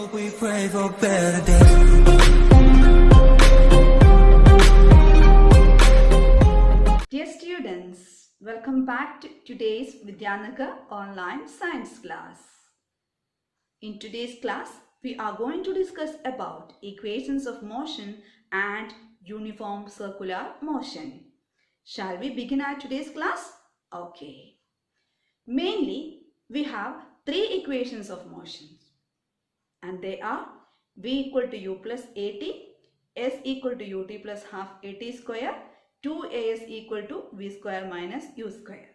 hope we pray for better days. Dear students, welcome back to today's Vidyanagar online science class. In today's class, we are going to discuss about equations of motion and uniform circular motion. Shall we begin our today's class? Okay. Mainly, we have three equations of motion, and they are V equal to U plus AT, S equal to UT plus half AT square, 2AS equal to V square minus U square.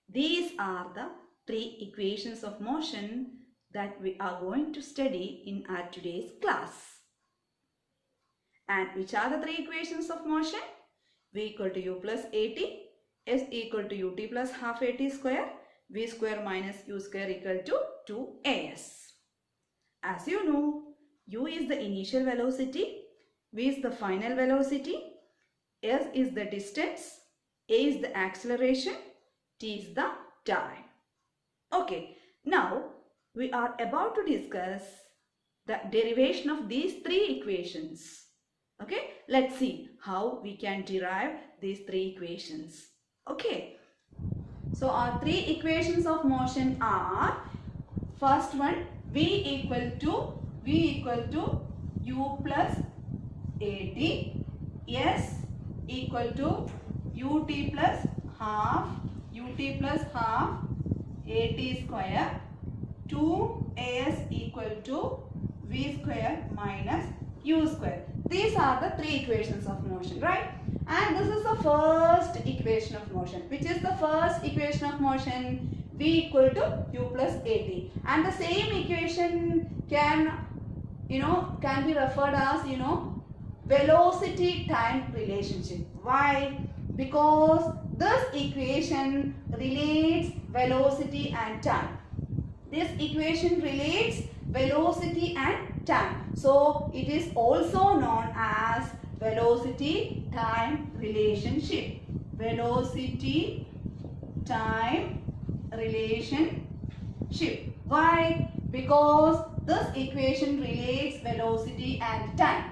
These are the three equations of motion that we are going to study in our today's class. And which are the three equations of motion? V equal to U plus AT, S equal to UT plus half AT square, V square minus U square equal to 2AS. As you know, U is the initial velocity, V is the final velocity, S is the distance, A is the acceleration, T is the time. Okay, now we are about to discuss the derivation of these three equations. Okay, let's see how we can derive these three equations. Okay, so our three equations of motion are, first one, V equal to U plus AT, S equal to UT plus half AT square, 2AS equal to V square minus U square. These are the three equations of motion, right? And this is the first equation of motion. Which is the first equation of motion? V equal to U plus AT. And the same equation can be referred as, velocity time relationship. Why? Because this equation relates velocity and time. This equation relates velocity and time. So it is also known as velocity time relationship. Velocity time relationship. Why? Because this equation relates velocity and time.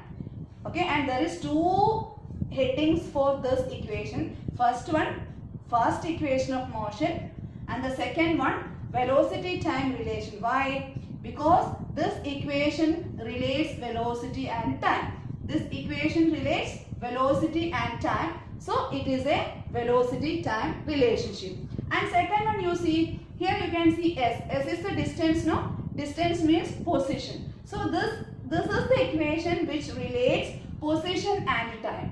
Okay, and there is two headings for this equation. First one, first equation of motion, and the second one, velocity time relation. Why? Because this equation relates velocity and time. This equation relates velocity and time. So it is a velocity time relationship. And second one, you see, here you can see S. S is the distance, no? Distance means position. So this is the equation which relates position and time.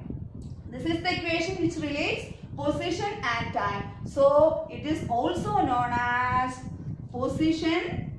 This is the equation which relates position and time. So it is also known as position.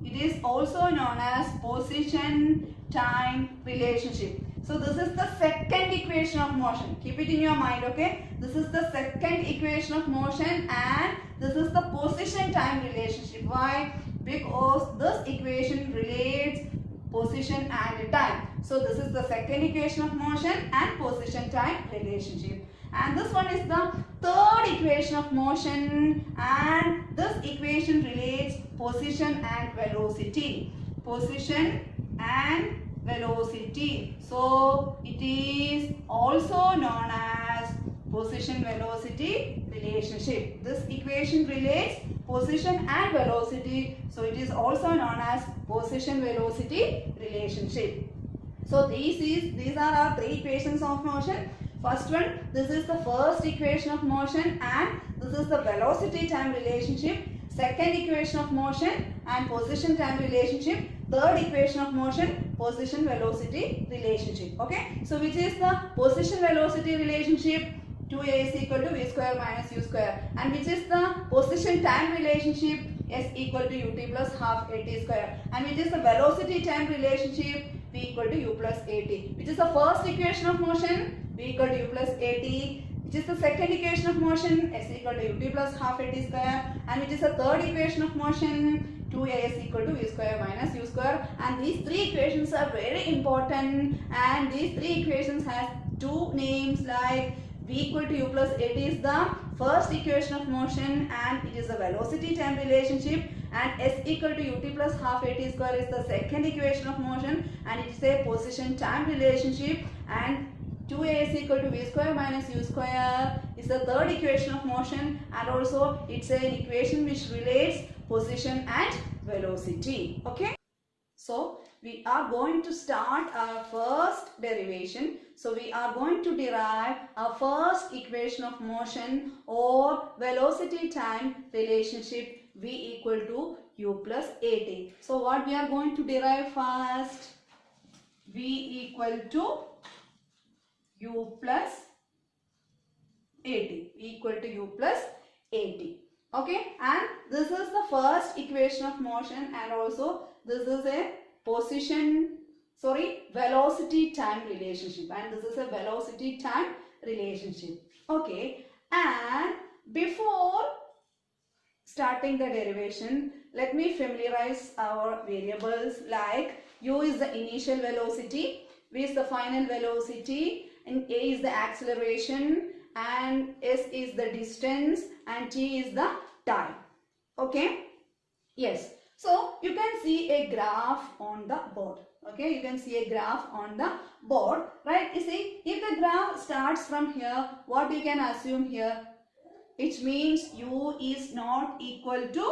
It is also known as position time relationship. So this is the second equation of motion. Keep it in your mind, okay? This is the second equation of motion, and this is the position time relationship. Why? Because this equation relates position and time. So this is the second equation of motion and position time relationship. And this one is the third equation of motion, and this equation relates position and velocity. Position and velocity. So it is also known as position velocity relationship. This equation relates position and velocity. So it is also known as position velocity relationship. So these are our three equations of motion. First one, this is the first equation of motion, and this is the velocity time relationship. Second equation of motion and position time relationship. Third equation of motion, position velocity relationship. Okay, so which is the position velocity relationship? 2A is equal to V square minus U square. And which is the position time relationship? S equal to UT plus half AT square. And which is the velocity time relationship? V equal to U plus AT. Which is the first equation of motion? V equal to U plus AT. Which is the second equation of motion? S equal to UT plus half AT square. And which is the third equation of motion? 2as equal to v square minus u square. And these three equations are very important, and these three equations has two names like v equal to u plus at is the first equation of motion and it is a velocity time relationship, and s equal to ut plus half at square is the second equation of motion, and it is a position time relationship, and 2a is equal to v square minus u square is the third equation of motion, and also it's an equation which relates position and velocity. Okay, so we are going to start our first derivation. So we are going to derive our first equation of motion or velocity time relationship v equal to u plus at. So what we are going to derive first? V equal to u plus at, equal to u plus at. Okay, and this is the first equation of motion, and also this is a velocity time relationship, and this is a velocity time relationship. Okay, and before starting the derivation, let me familiarize our variables. Like u is the initial velocity, v is the final velocity, and a is the acceleration, and s is the distance, and t is the time. Okay, yes. So you can see a graph on the board. Okay, you can see a graph on the board, right? You see, if the graph starts from here, what you can assume here? It means u is not equal to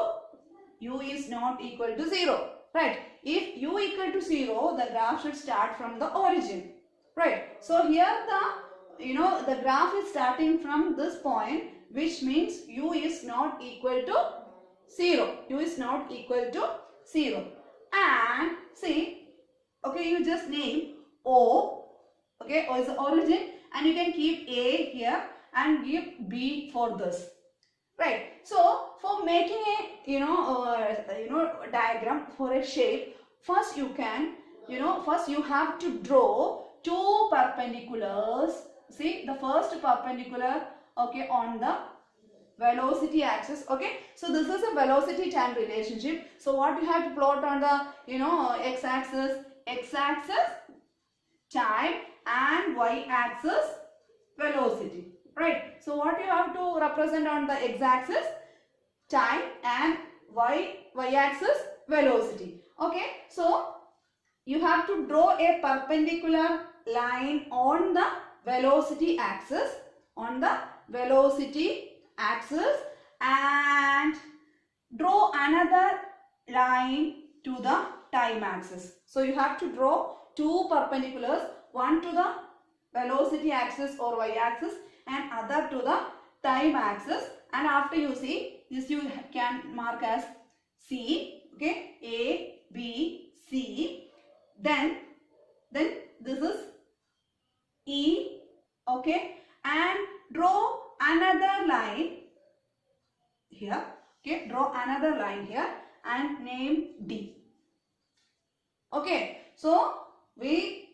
0, right? If u equal to 0, the graph should start from the origin, right? So here the graph is starting from this point, which means u is not equal to 0. U is not equal to 0. And see, okay, you just name O. Okay, O is the origin, and you can keep A here and give B for this. Right. So for making a diagram for a shape, first you have to draw two perpendiculars. See, the first perpendicular, okay, on the velocity axis. Okay, so this is a velocity time relationship. So what you have to plot on the x-axis time, and y-axis velocity, right? So what you have to represent on the x-axis? Time, and y-axis velocity. Okay, so you have to draw a perpendicular line on the velocity axis, and draw another line to the time axis. So you have to draw two perpendiculars, one to the velocity axis or y-axis and other to the time axis, and after you see this, you can mark as C. Okay, A, B, C. Then this is E. Okay, and draw another line here. Okay, draw another line here and name D. Okay, so we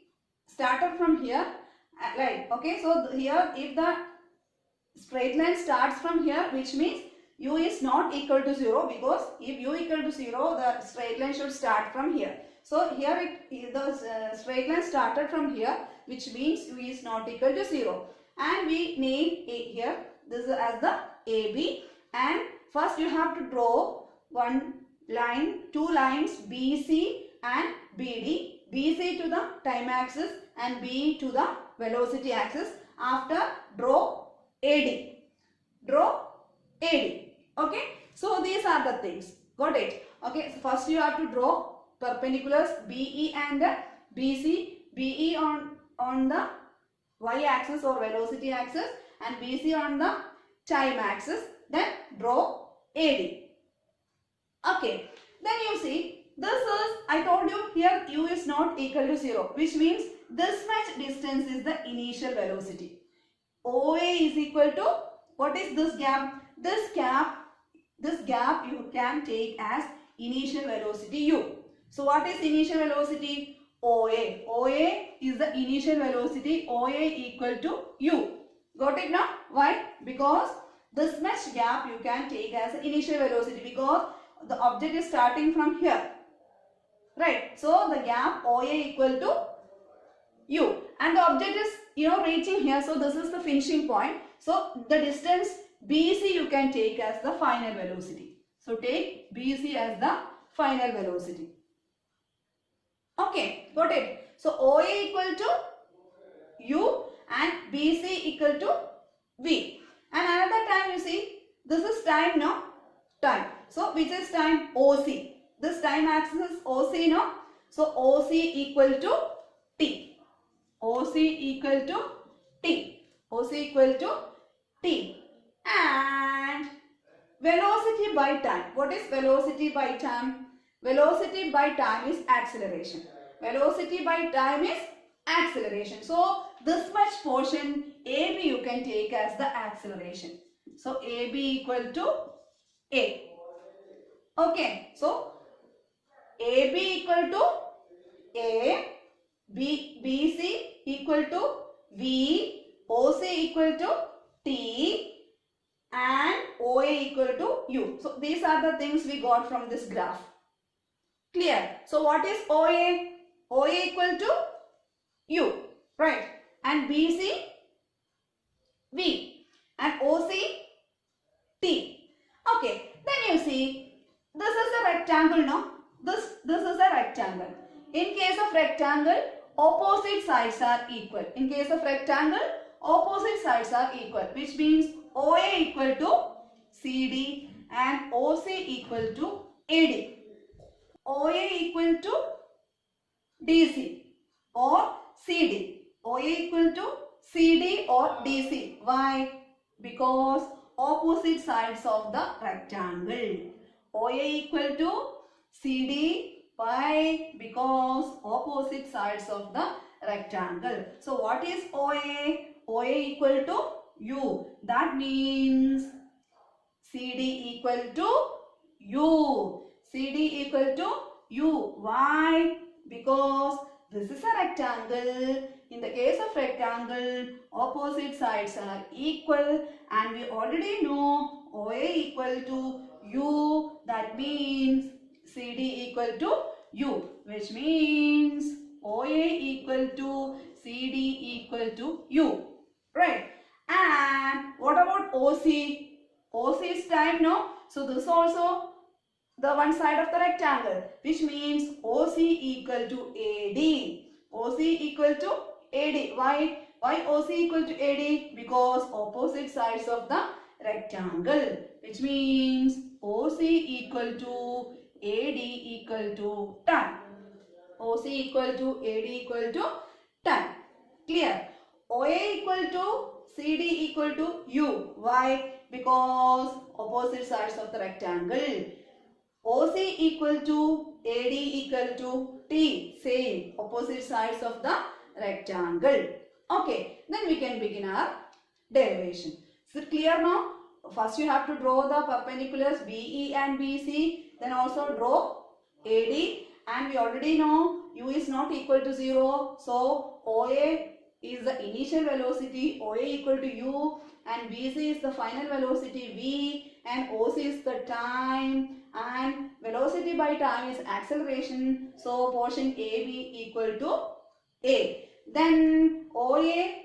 started from here, right? Okay, so here if the straight line starts from here, which means u is not equal to 0, because if u equal to 0, the straight line should start from here. So here the straight line started from here, which means u is not equal to 0, and we name A here, this is as the AB, and first you have to draw two lines BC and BD, BC to the time axis and B to the velocity axis. After, draw AD. Okay, so these are the things. Got it? Okay, so first you have to draw perpendiculars BE and BC. BE on the y-axis or velocity axis, and BC on the time axis. Then draw AD. Okay, then you see, this is, I told you here u is not equal to 0, which means this much distance is the initial velocity. OA is equal to, what is this gap? This gap you can take as initial velocity u. So what is initial velocity? OA. OA is the initial velocity. OA equal to u. Got it now? Why? Because this much gap you can take as initial velocity, because the object is starting from here, right? So the gap OA equal to u, and the object is reaching here, so this is the finishing point. So the distance BC you can take as the final velocity. So take BC as the final velocity. Okay, got it. So OA equal to U and BC equal to V. And another time you see, this is time, no? Time. So which is time? OC. This time axis is OC, no? So OC equal to T. OC equal to T. OC equal to T. And velocity by time. What is velocity by time? Velocity by time is acceleration. Velocity by time is acceleration. So this much portion AB you can take as the acceleration. So AB equal to A. Okay. So AB equal to A. BC equal to V. OC equal to T. And OA equal to U. So these are the things we got from this graph. Clear? So what is OA? OA equal to U, right? And BC, V. And OC, T. Okay. Then you see, this is a rectangle, no? This is a rectangle. In case of rectangle, opposite sides are equal. In case of rectangle, opposite sides are equal, which means OA equal to CD and OC equal to AD. OA equal to DC or CD. OA equal to CD or DC. Why? Because opposite sides of the rectangle. OA equal to CD. Why? Because opposite sides of the rectangle. So what is OA? OA equal to U. That means CD equal to U. CD equal to U. Why? Because this is a rectangle. In the case of rectangle, opposite sides are equal and we already know OA equal to U. That means CD equal to U, which means OA equal to CD equal to U. Right? And what about OC? OC is time, no? So this also the one side of the rectangle, which means OC equal to AD. OC equal to AD. Why? Why OC equal to AD? Because opposite sides of the rectangle, which means OC equal to AD equal to tan. OC equal to AD equal to tan. Clear? OA equal to CD equal to U. Why? Because opposite sides of the rectangle. OC equal to AD equal to T. Same. Opposite sides of the rectangle. Okay. Then we can begin our derivation. Is it clear now? First you have to draw the perpendiculars BE and BC. Then also draw AD. And we already know U is not equal to 0. So OA is the initial velocity, OA equal to U, and BC is the final velocity V, and OC is the time, and velocity by time is acceleration. So portion AB equal to A. Then OA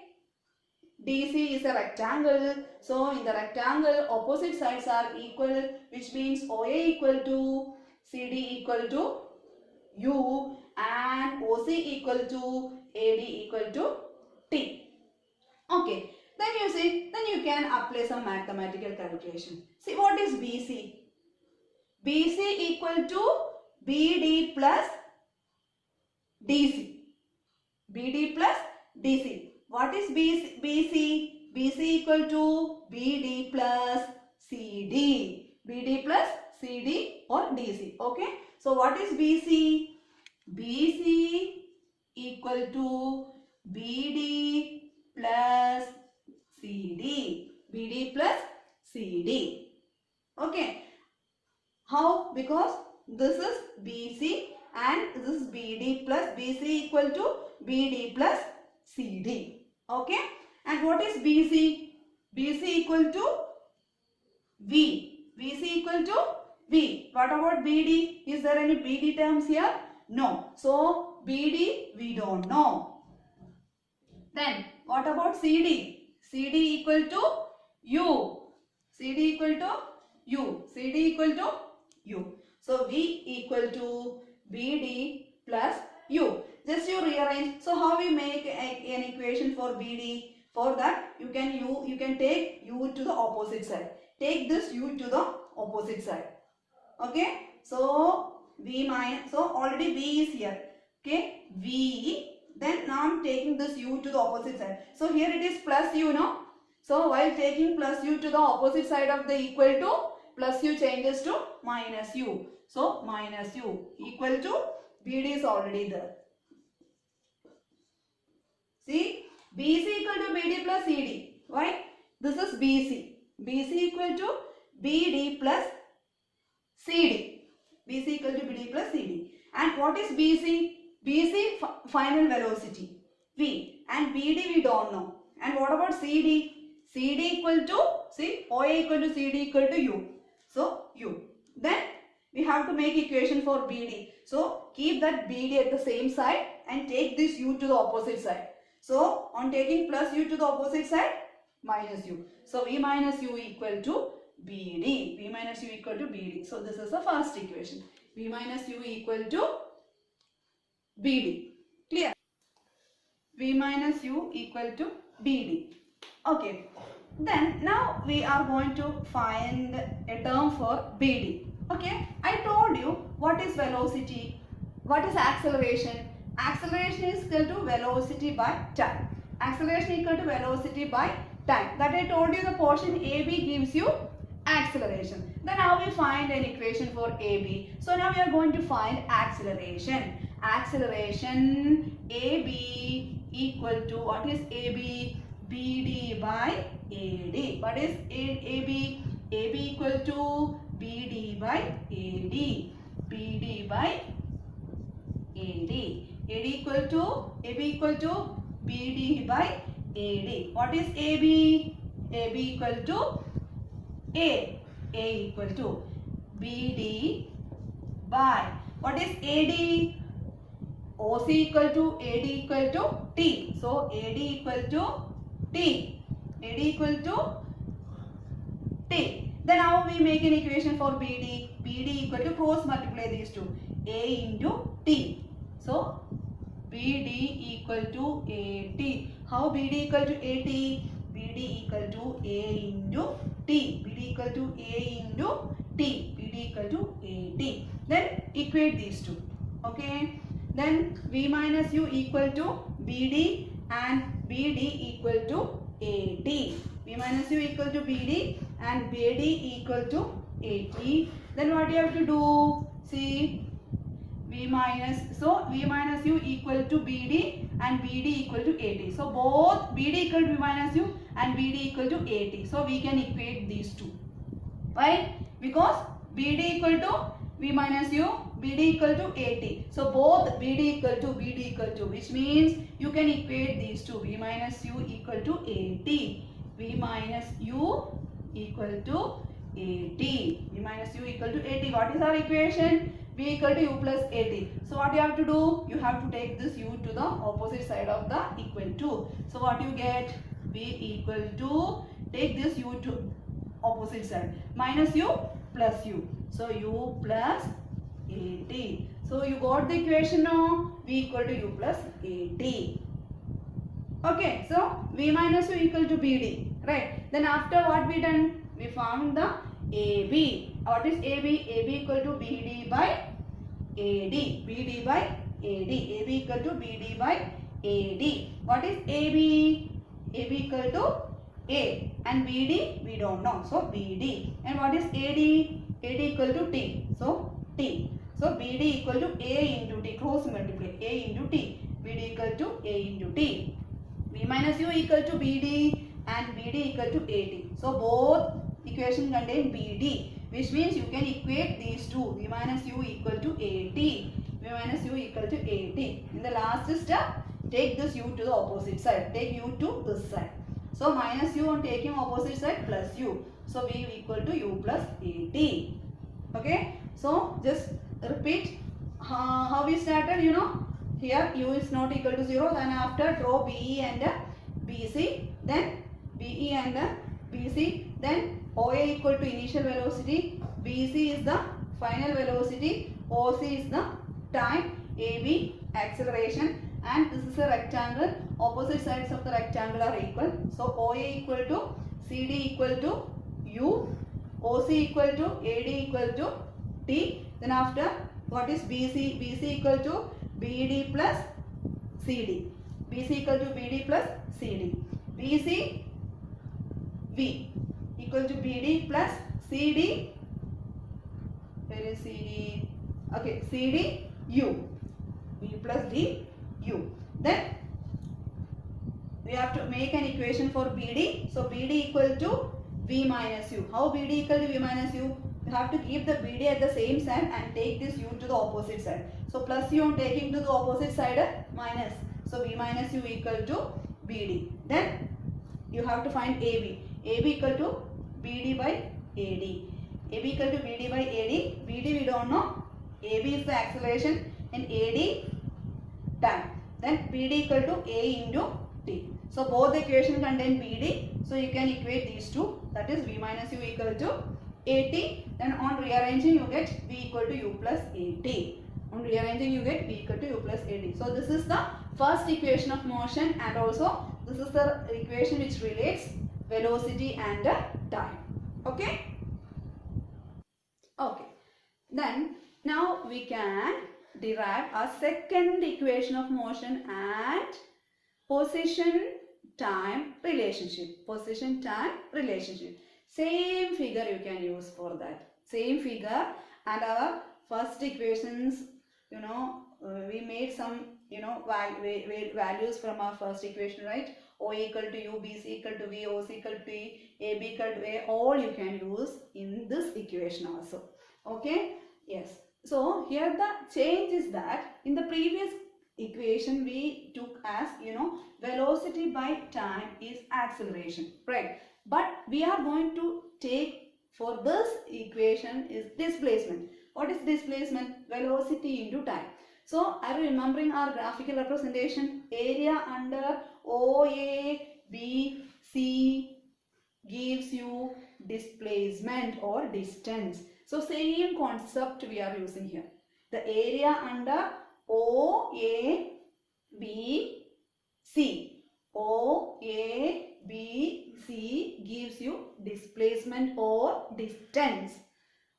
DC is a rectangle. So in the rectangle, opposite sides are equal, which means OA equal to CD equal to U and OC equal to AD equal to T. Okay. Then you see, then you can apply some mathematical calculation. See, what is BC? BC equal to BD plus DC. BD plus DC. What is BC? BC equal to BD plus CD. BD plus CD or DC. Okay. So what is BC? BC equal to BD plus CD. BD plus CD. Okay. How? Because this is BC and this is BD plus BC equal to BD plus CD. Okay. And what is BC? BC equal to V. VC equal to V. What about BD? Is there any BD terms here? No. So BD we don't know. Then what about CD? CD equal to U. CD equal to U. CD equal to u. So V equal to BD plus u. Just you rearrange. So how we make an equation for BD? For that you can take u to the opposite side. Take this u to the opposite side. Okay. So V minus. So already V is here. Okay. V. Then now I am taking this u to the opposite side. So here it is plus u, no? So while taking plus u to the opposite side of the equal to, plus u changes to minus u. So minus u equal to BD is already there. See, BC equal to BD plus CD. Why? This is BC. BC equal to BD plus CD. BC equal to BD plus CD. And what is BC? BC final velocity V, and BD we don't know. And what about CD? CD equal to, see, OA equal to CD equal to U. So U. Then we have to make equation for BD. So keep that BD at the same side and take this U to the opposite side. So on taking plus U to the opposite side, minus U. So V minus U equal to BD. V minus U equal to BD. So this is the first equation. V minus U equal to BD. Clear? V minus U equal to BD. Okay. Then now we are going to find a term for BD. Okay. I told you what is velocity, what is acceleration. Acceleration is equal to velocity by time. Acceleration equal to velocity by time. That I told you the portion AB gives you acceleration. Then now we find an equation for AB. So now we are going to find acceleration. Acceleration AB equal to, what is AB? BD by AD. What is AB? AB equal to BD by AD. BD by AD. AD equal to, AB equal to BD by AD. What is AB? AB equal to A. A equal to BD by, what is AD? OC equal to AD equal to T. So AD equal to T. AD equal to T. Then now we make an equation for BD. BD equal to, cross multiply these two. A into T. So BD equal to AT. How BD equal to AT? BD equal to A into T. BD equal to A into T. BD equal to AT. Then equate these two. Okay. Then V minus U equal to BD and BD equal to AT. V minus U equal to BD and BD equal to AT. Then what you have to do? See, V minus U equal to BD and BD equal to AT. So both BD equal to V minus U and BD equal to AT. So we can equate these two. Why? Because BD equal to V minus U, BD equal to AT. So both BD equal to BD equal to, which means you can equate these two. V minus U equal to AT. V minus U equal to AT. V minus U equal to AT. What is our equation? V equal to U plus AT. So what you have to do? You have to take this U to the opposite side of the equal to. So what you get? V equal to, take this U to opposite side. Minus U plus U. So U plus AT. So you got the equation now. V equal to U plus AT. Okay. So V minus U equal to BD. Right. Then after what we done? We found the AB. What is AB? AB equal to BD by AD. BD by AD. AB equal to BD by AD. What is AB? AB equal to A. And BD we don't know. So BD. And what is AD? AD equal to T. So T. So BD equal to A into T. Cross multiply. A into T. BD equal to A into T. V minus U equal to BD and BD equal to AT. So both equation contain BD, which means you can equate these two. V minus U equal to AT. V minus U equal to AT. In the last step, take this U to the opposite side. Take U to this side. So minus U on taking opposite side plus U. So V equal to U plus AT. Okay. So just repeat how we started, you know. Here U is not equal to 0. Then after draw BE and BC. Then BE and BC. Then OA equal to initial velocity. BC is the final velocity, OC is the time, AB acceleration, and this is a rectangle. Opposite sides of the rectangle are equal. So OA equal to CD equal to U, OC equal to AD equal to T. Then after, what is BC? BC equal to BD plus CD. BC equal to BD plus CD. BC V equal to BD plus CD. Where is CD? Okay, CD U. V plus D U. Then we have to make an equation for BD. So BD equal to V minus U. How BD equal to V minus U? You have to keep the BD at the same side and take this U to the opposite side. So plus U on taking to the opposite side minus. So V minus U equal to BD. Then you have to find AB. AB equal to BD by AD. AB equal to BD by AD. BD we don't know. AB is the acceleration and AD time. Then BD equal to A into T. So both the equation contain BD. So you can equate these two. That is V minus U equal to AT. Then on rearranging you get V equal to U plus AT. On rearranging you get V equal to U plus AT. So this is the first equation of motion, and also this is the equation which relates velocity and time. Okay? Okay. Then now we can derive a second equation of motion and position time relationship. Position time relationship. Same figure you can use for that. Same figure, and our first equations, we made some, values from our first equation, right? O equal to U, BC equal to V, OC equal to T, AB equal to A. All you can use in this equation also. Okay? Yes. So here the change is that in the previous equation we took as, velocity by time is acceleration, right? But we are going to take for this equation is displacement. What is displacement? Velocity into time. So are you remembering our graphical representation? Area under OABC gives you displacement or distance. So same concept we are using here. The area under OABC. OABC gives you displacement or distance.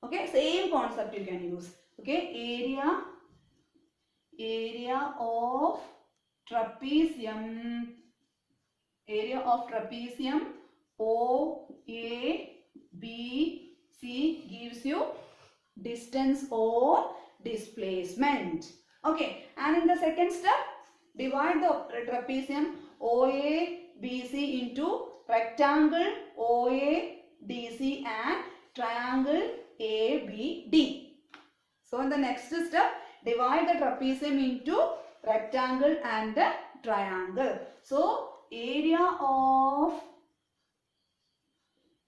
Okay, same concept you can use. Okay, area of trapezium. Area of trapezium OABC gives you distance or displacement. Okay, and in the second step, divide the trapezium OABC into rectangle OADC and triangle ABD. So in the next step, divide the trapezium into rectangle and triangle. So area of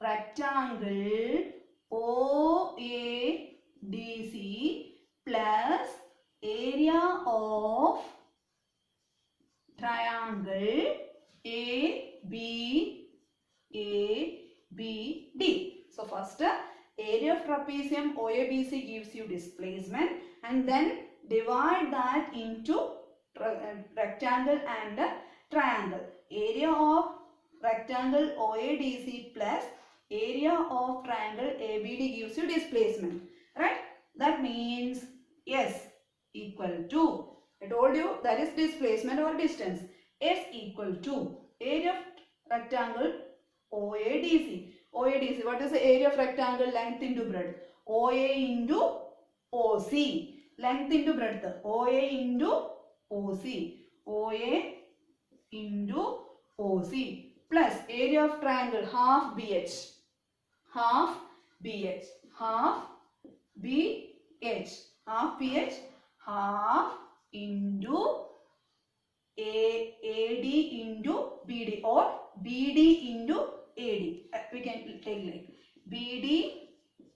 rectangle OADC plus area of triangle ABD. So first, area of trapezium OABC gives you displacement, and then divide that into rectangle and triangle. Area of rectangle OADC plus area of triangle ABD gives you displacement, right? That means S equal to, I told you that is displacement or distance. S equal to area of rectangle OADC. OADC, what is the area of rectangle? Length into breadth. OA into OC. Length into breadth. OA into OC. OA into OC plus area of triangle half BH. Half BH. Half BH. Half BH. Half into AD into BD or BD into AD. We can take like BD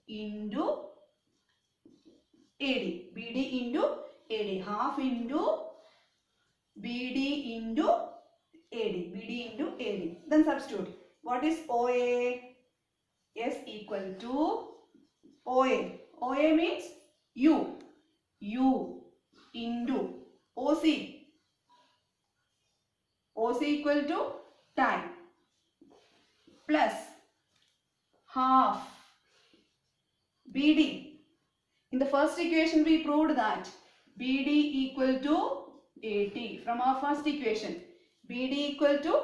into AD. BD into AD. Half into BD into AD. BD into AD. Then substitute. What is OA? S equal to OA. OA means U. U into OC. OC equal to time plus half BD. In the first equation we proved that BD equal to AT from our first equation. BD equal to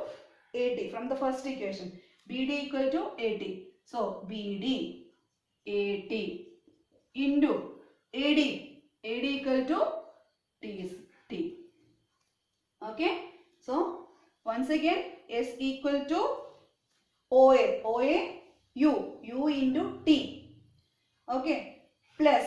AT from the first equation. BD equal to AT. So BD AT into AD. AD equal to T. Okay. So once again S equal to OA. OA U. U into T. Okay. Plus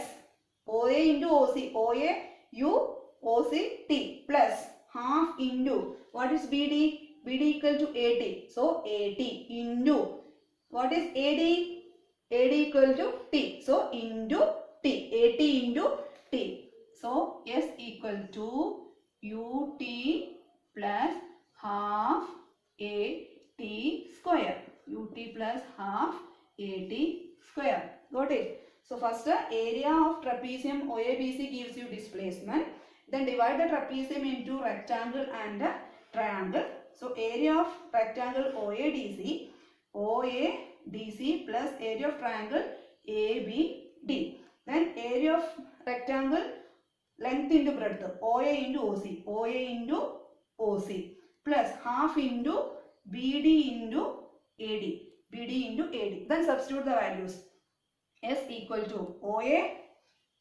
OA into OC. OA U OC T plus half into what is BD? BD equal to AT. So AT into what is AD? AD equal to T. So into T. AT into T. So S equal to UT plus half AT square. UT plus half AT square. Got it? So first area of trapezium OABC gives you displacement. Then divide the trapezium into rectangle and triangle. So area of rectangle OADC plus area of triangle ABD. Then area of rectangle length into breadth OA into OC plus half into BD into AD. Then substitute the values. S equal to OA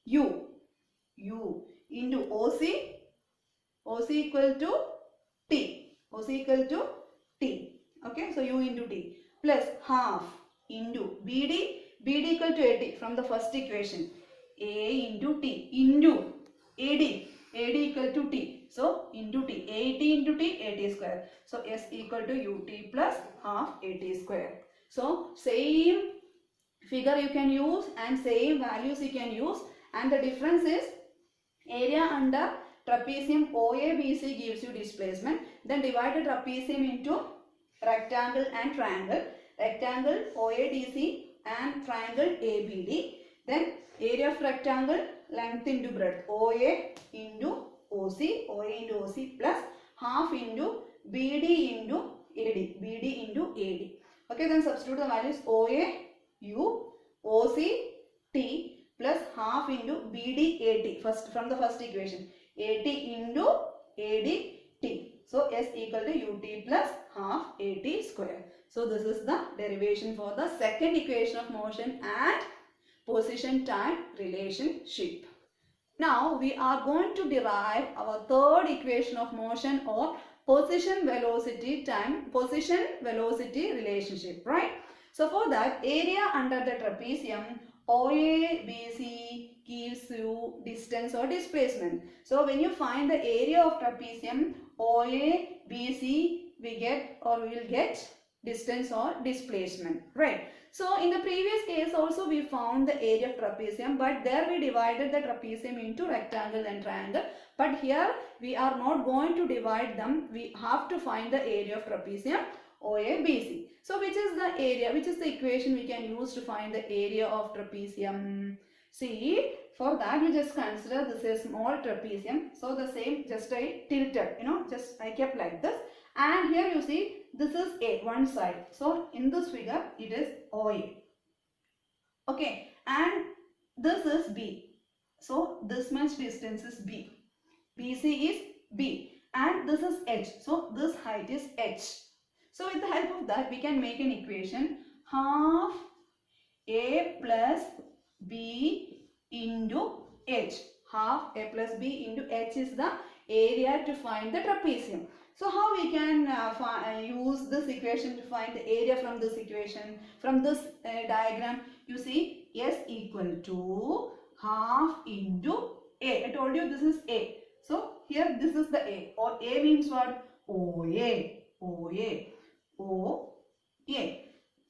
U into OC equal to T. Okay, so U into T plus half into BD equal to AT from the first equation. A into T into AD equal to T. So into T. AT into T, AT square. So S equal to UT plus half AT square. So same figure you can use and same values you can use, and the difference is area under trapezium OABC gives you displacement. Then divide the trapezium into rectangle and triangle. Rectangle OADC and triangle ABD. Then area of rectangle length into breadth OA into OC plus half into BD into AD. Okay, then substitute the values OA U OC T plus half into BD AT first from the first equation. AT into AD T. So S equal to UT plus half AT square. So this is the derivation for the second equation of motion and position time relationship. Now we are going to derive our third equation of motion or position velocity relationship, right? So for that, area under the trapezium OABC gives you distance or displacement. So when you find the area of trapezium OABC, we will get distance or displacement, right? So in the previous case also we found the area of trapezium, but there we divided the trapezium into rectangle and triangle. But here we are not going to divide them. We have to find the area of trapezium OABC. So which is the area, which is the equation we can use to find the area of trapezium? See, for that we just consider this is small trapezium. So the same, just I tilted, just I kept like this. And here you see this is A, one side. So in this figure it is OA. Okay, and this is B. So this much distance is B. BC is B. And this is H. So this height is H. So with the help of that we can make an equation. Half A plus B into H. Half A plus B into H is the area to find the trapezium. So how we can use this equation to find the area from this equation? From this diagram, you see S equal to half into A. I told you this is A. So here this is the A, or A means what? OA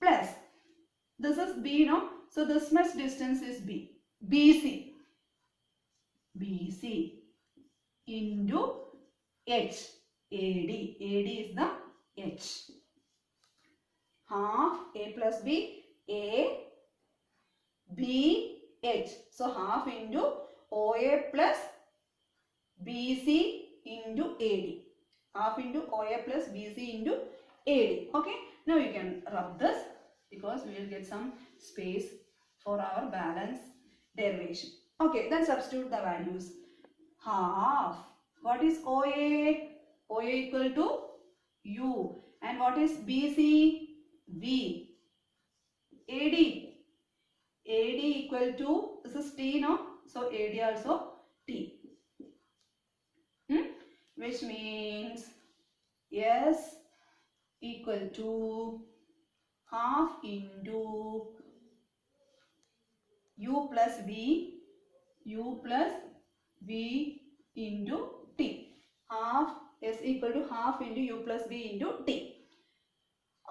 plus this is B, no? So this much distance is B. BC into H. AD is the H. Half A plus B, A, B, H. So half into OA plus BC into AD. Half into OA plus BC into AD. Okay. Now you can rub this because we will get some space for our balance derivation. Okay. Then substitute the values. Half. What is OA? OA equal to U. And what is BC? V. AD. AD equal to, this is T, no? So AD also T. Which means S equal to half into U plus V, U plus V into T. Half, S equal to half into U plus V into T.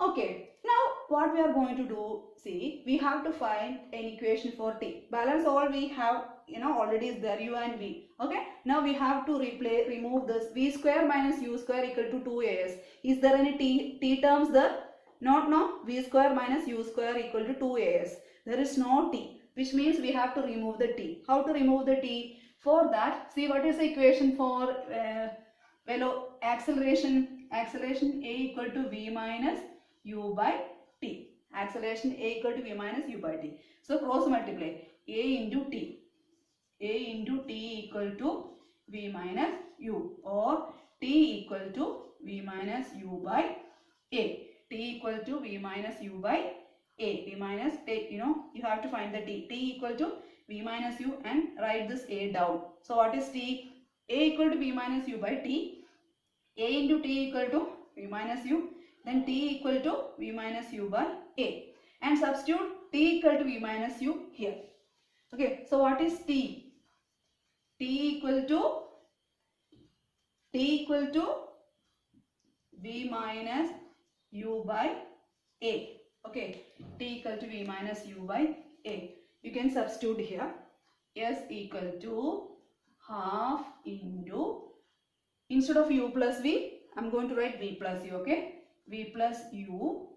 Okay, now what we are going to do, see, we have to find an equation for T. Balance all we have, already is there, U and V. Okay, now we have to remove this V square minus U square equal to 2AS. Is there any T terms there? Not, no. V square minus U square equal to 2AS. There is no T, which means we have to remove the T. How to remove the T? For that, see what is the equation for acceleration? Acceleration A equal to V minus U by T. Acceleration A equal to V minus U by T. So cross multiply A into T. A into T equal to V minus U, or T equal to V minus U by A. T equal to V minus U by A. V minus, you have to find the T. T equal to V minus U and write this A down. So what is T? A equal to V minus U by T. A into T equal to V minus U. Then T equal to V minus U by A. And substitute T equal to V minus U here. Okay, so what is T? T equal to V minus U by A. Okay, T equal to V minus U by A. You can substitute here. S equal to half into, instead of U plus V, I am going to write V plus U. Okay, V plus U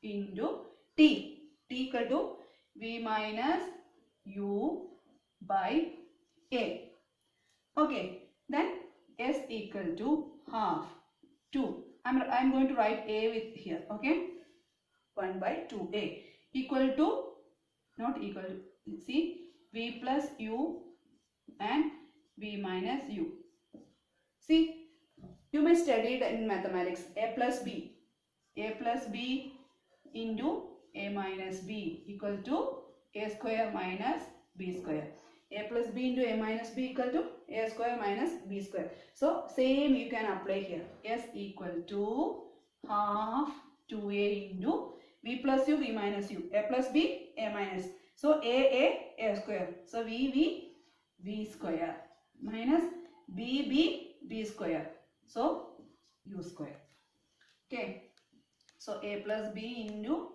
into T. T equal to V minus U by A. Okay, then S equal to half 2. I'm going to write A with here. Okay, 1 by 2A equal to, not equal to, see, V plus U and V minus U. See, you may study it in mathematics. A plus B. A plus B into A minus B equal to A square minus B square. A plus B into A minus B equal to A square minus B square. So same you can apply here. S equal to half 2A into V plus U, V minus U. A plus B, A minus. So A square. So V square minus B square. So U square. Okay. So A plus B into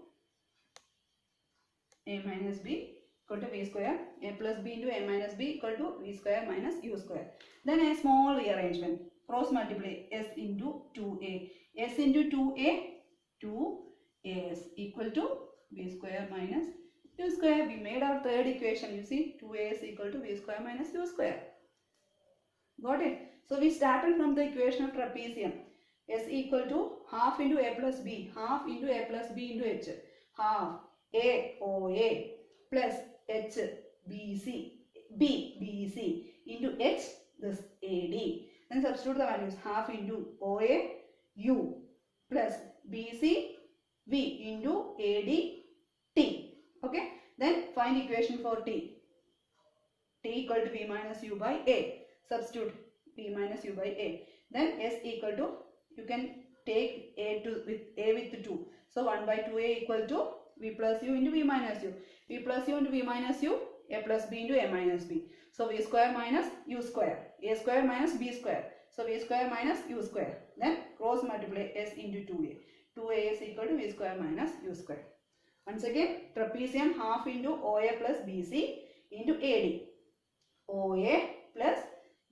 A minus B equal to V square. A plus B into A minus B equal to V square minus U square. Then a small rearrangement. Cross multiply S into 2A. S into 2A, 2AS equal to V square minus U square. We made our third equation. You see, 2AS equal to V square minus U square. Got it? So we started from the equation of trapezium. S equal to half into A plus B. Half into A plus B into H. Half A OA plus H BC. B BC into H, this AD. Then substitute the values. Half into OA U plus BC V into AD T. Okay. Then find equation for T. T equal to V minus U by A. Substitute V minus U by A. Then S equal to, you can take A with 2. So 1 by 2A equal to V plus U into V minus U. V plus U into V minus U. A plus B into A minus B. So V square minus U square. A square minus B square. So V square minus U square. Then cross multiply S into 2A. 2A is equal to V square minus U square. Once again, trapezium half into OA plus BC into AD. OA plus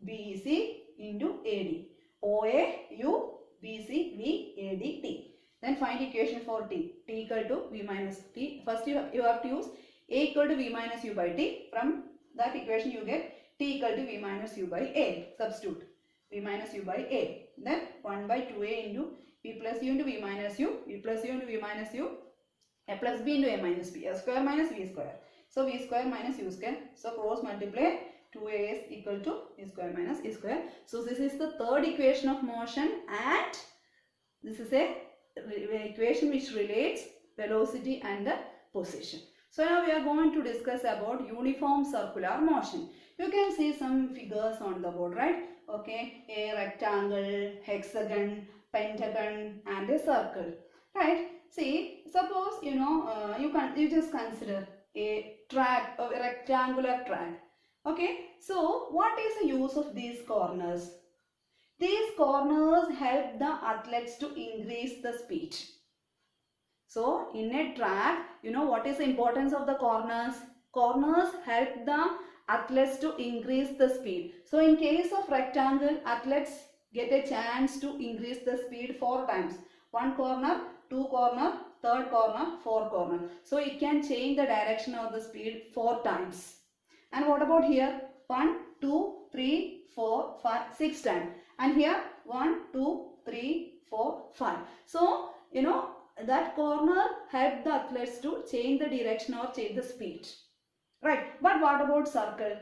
BC into AD. OA U BC V AD T. Then find equation for T. T equal to V minus T. First you have to use A equal to V minus U by T. From that equation you get T equal to V minus U by A. Substitute V minus U by A. Then 1 by 2A into V plus U into V minus U. V plus U into V minus U. A plus B into A minus B. A square minus V square. So V square minus U square. So cross multiply 2A is equal to V square minus E square. So this is the third equation of motion, and this is a equation which relates velocity and the position. So now we are going to discuss about uniform circular motion. You can see some figures on the board, right? Okay, a rectangle, hexagon, pentagon and a circle, right? See, suppose you just consider a track, a rectangular track. Okay, so what is the use of these corners? These corners help the athletes to increase the speed. So in a track, what is the importance of the corners? Corners help the athletes to increase the speed. So in case of rectangle, athletes get a chance to increase the speed 4 times. 1 corner, 2 corner, 3rd corner, 4th corner. So it can change the direction of the speed 4 times. And what about here? 1, 2, 3, 4, 5, 6 times. And here 1, 2, 3, 4, 5. So, that corner help the athletes to change the direction or change the speed. Right. But what about circle?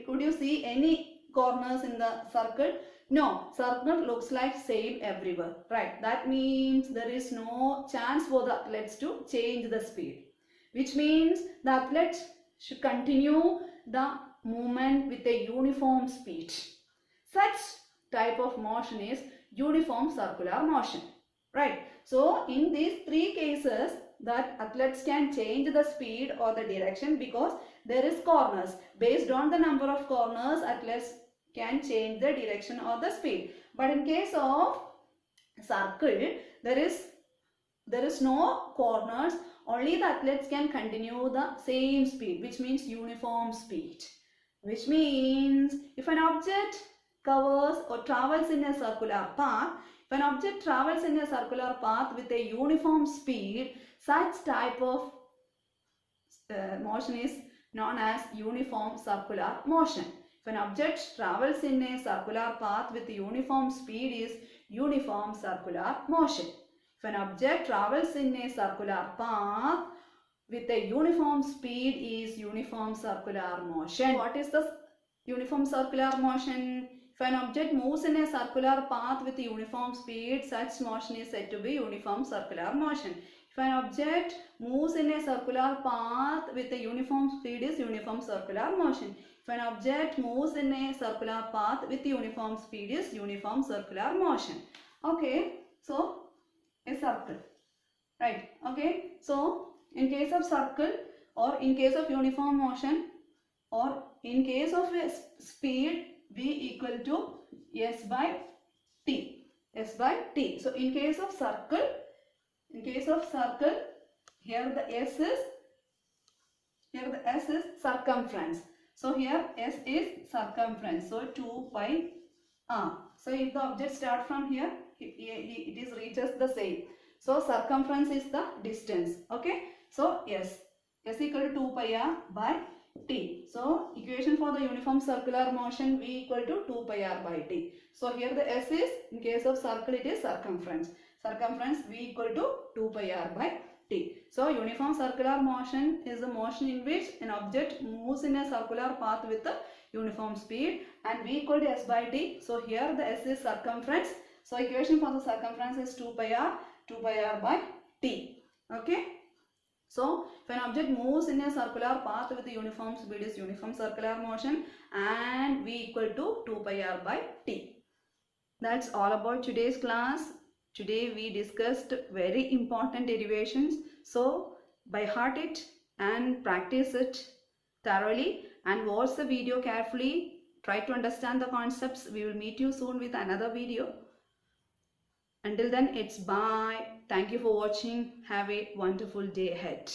Could you see any corners in the circle? No. Circle looks like same everywhere. Right. That means there is no chance for the athletes to change the speed. Which means the athletes should continue the movement with a uniform speed. Such type of motion is uniform circular motion. Right. So in these 3 cases, that athletes can change the speed or the direction because there is corners. Based on the number of corners, athletes can change the direction or the speed. But in case of circle, there is no corners. Only the athletes can continue the same speed, which means uniform speed. Which means if an object covers or travels in a circular path, if an object travels in a circular path with a uniform speed, such type of motion is known as uniform circular motion. If an object travels in a circular path with a uniform speed is uniform circular motion. If an object travels in a circular path with a uniform speed is uniform circular motion. What is the uniform circular motion? If an object moves in a circular path with a uniform speed, such motion is said to be uniform circular motion. If an object moves in a circular path with a uniform speed is uniform circular motion. If an object moves in a circular path with uniform speed is uniform circular motion. Okay, so a circle, right? Okay, so in case of circle or in case of uniform motion or in case of a speed, V equal to S by T. S by T. So in case of circle, here the S is circumference. So here S is circumference. So 2 pi r. So if the object start from here, it reaches the same. So circumference is the distance. Okay. So S equal to 2 pi r by T. So equation for the uniform circular motion V equal to 2 pi r by T. So here the S is, in case of circle, it is circumference. Circumference V equal to 2 pi r by T. So uniform circular motion is the motion in which an object moves in a circular path with a uniform speed, and V equal to S by T. So here the S is circumference. So equation for the circumference is 2 pi r by T. Okay. So if an object moves in a circular path with a uniform speed is uniform circular motion, and V equal to 2 pi r by T. That's all about today's class. Today we discussed very important derivations. So by heart it and practice it thoroughly and watch the video carefully. Try to understand the concepts. We will meet you soon with another video. Until then, it's bye. Thank you for watching. Have a wonderful day ahead.